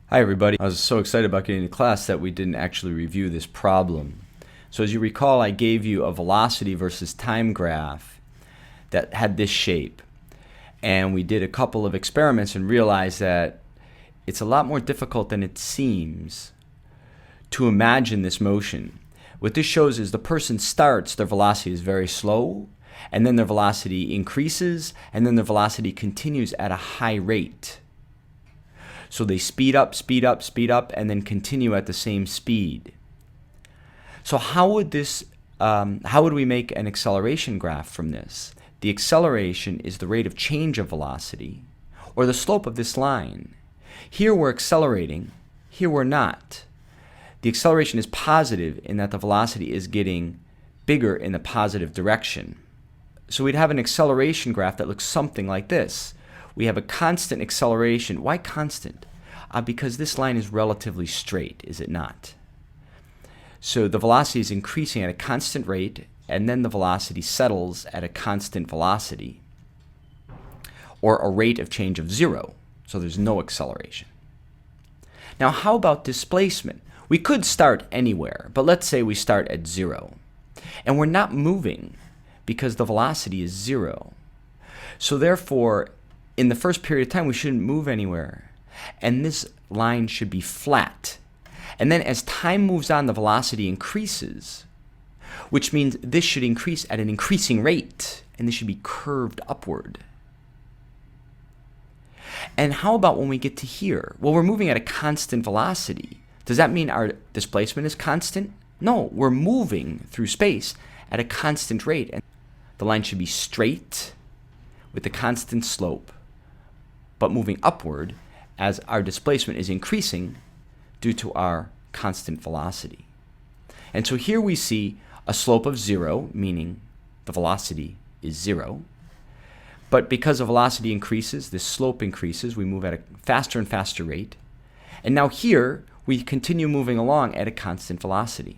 Hi everybody. I was so excited about getting to class that we didn't actually review this problem. So as you recall, I gave you a velocity versus time graph that had this shape. And we did a couple of experiments and realized that it's a lot more difficult than it seems to imagine this motion. What this shows is the person starts, their velocity is very slow, and then their velocity increases, and then their velocity continues at a high rate. So they speed up, speed up, speed up, and then continue at the same speed. So how would we make an acceleration graph from this? The acceleration is the rate of change of velocity, or the slope of this line. Here we're accelerating, here we're not. The acceleration is positive in that the velocity is getting bigger in the positive direction. So we'd have an acceleration graph that looks something like this. We have a constant acceleration. Why constant? Because this line is relatively straight, is it not? So the velocity is increasing at a constant rate, and then the velocity settles at a constant velocity, or a rate of change of 0. So there's no acceleration. Now how about displacement? We could start anywhere, but let's say we start at 0. And we're not moving because the velocity is 0. So therefore, in the first period of time, we shouldn't move anywhere. And this line should be flat. And then as time moves on, the velocity increases, which means this should increase at an increasing rate, and this should be curved upward. And how about when we get to here? Well, we're moving at a constant velocity. Does that mean our displacement is constant? No, we're moving through space at a constant rate. And the line should be straight with a constant slope, but moving upward as our displacement is increasing due to our constant velocity. And so here we see a slope of 0, meaning the velocity is 0. But because the velocity increases, this slope increases, we move at a faster and faster rate. And now here, we continue moving along at a constant velocity.